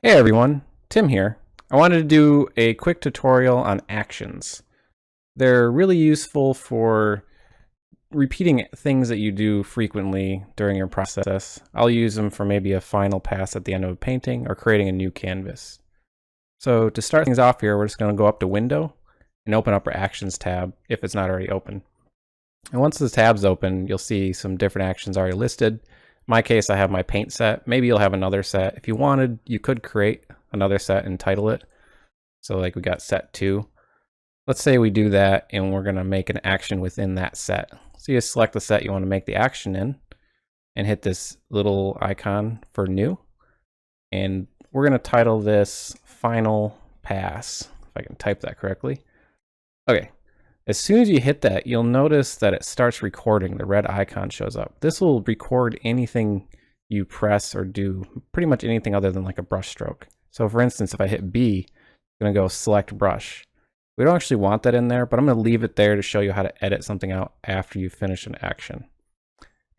Hey everyone, Tim here. I wanted to do a quick tutorial on actions. They're really useful for repeating things that you do frequently during your process. I'll use them for maybe a final pass at the end of a painting or creating a new canvas. So to start things off here, we're just going to go up to Window and open up our Actions tab if it's not already open. And once the tab's open, you'll see some different actions already listed. In my case, I have my paint set. Maybe you'll have another set. If you wanted, you could create another set and title it. So like we got set 2. Let's say we do that and we're going to make an action within that set. So you select the set you want to make the action in and hit this little icon for new. And we're going to title this Final Pass, if I can type that correctly. Okay. As soon as you hit that, you'll notice that it starts recording. The red icon shows up. This will record anything you press or do, pretty much anything other than like a brush stroke. So for instance, if I hit B, I'm going to go select brush. We don't actually want that in there, but I'm going to leave it there to show you how to edit something out after you finish an action.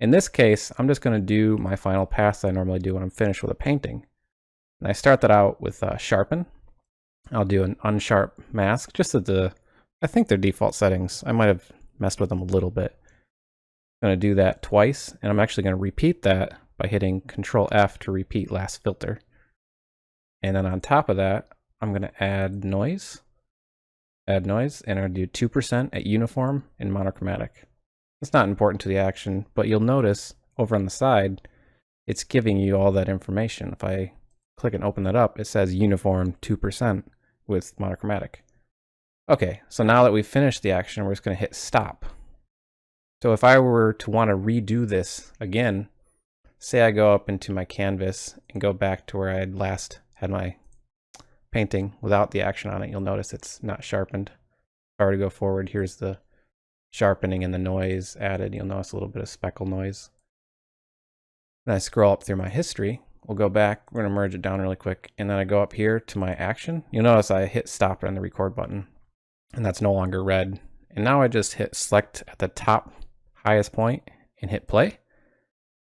In this case, I'm just going to do my final pass that I normally do when I'm finished with a painting. And I start that out with sharpen. I'll do an unsharp mask, just at I think they're default settings. I might have messed with them a little bit. I'm going to do that twice, and I'm actually going to repeat that by hitting Control F to repeat last filter. And then on top of that, I'm going to add noise, and I'm going to do 2% at uniform and monochromatic. It's not important to the action, but you'll notice over on the side, it's giving you all that information. If I click and open that up, it says uniform 2% with monochromatic. Okay, so now that we've finished the action, we're just going to hit stop. So if I were to want to redo this again, say I go up into my canvas and go back to where I had last had my painting without the action on it, you'll notice it's not sharpened. If I were to go forward, here's the sharpening and the noise added. You'll notice a little bit of speckle noise. Then I scroll up through my history. We'll go back. We're going to merge it down really quick. And then I go up here to my action. You'll notice I hit stop on the record button, and that's no longer red. And now I just hit select at the top highest point and hit play.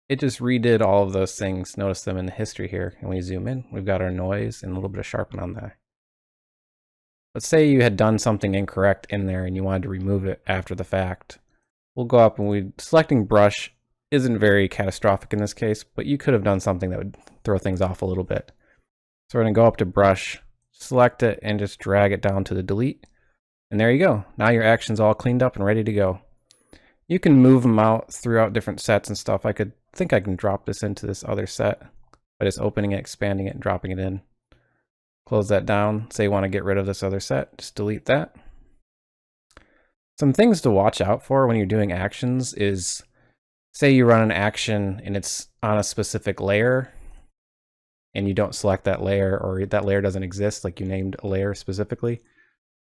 It just redid all of those things. Notice them in the history here. And we zoom in, we've got our noise and a little bit of sharpen on there. Let's say you had done something incorrect in there and you wanted to remove it after the fact. We'll go up and selecting brush isn't very catastrophic in this case, but you could have done something that would throw things off a little bit. So we're going to go up to brush, select it, and just drag it down to the delete. And there you go. Now your action's all cleaned up and ready to go. You can move them out throughout different sets and stuff. I think I can drop this into this other set by just opening it, expanding it, and dropping it in. Close that down. Say you want to get rid of this other set, just delete that. Some things to watch out for when you're doing actions is, say you run an action and it's on a specific layer and you don't select that layer, or that layer doesn't exist, like you named a layer specifically.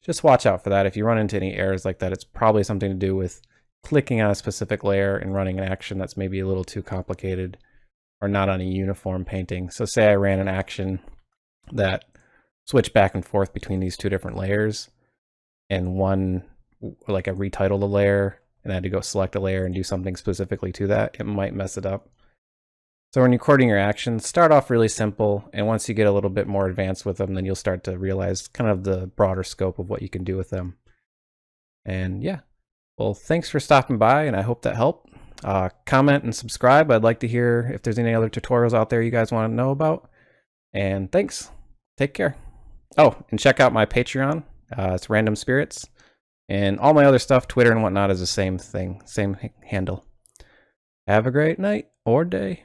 Just watch out for that. If you run into any errors like that, it's probably something to do with clicking on a specific layer and running an action that's maybe a little too complicated or not on a uniform painting. So say I ran an action that switched back and forth between these two different layers, and one, like I retitled a layer and I had to go select a layer and do something specifically to that, it might mess it up. So when you're recording your actions, start off really simple, and once you get a little bit more advanced with them, then you'll start to realize kind of the broader scope of what you can do with them. And yeah, well, thanks for stopping by, and I hope that helped. Comment and subscribe. I'd like to hear if there's any other tutorials out there you guys want to know about. And thanks. Take care. Oh, and check out my Patreon. It's Random Spirits. And all my other stuff, Twitter and whatnot, is the same thing, same handle. Have a great night or day.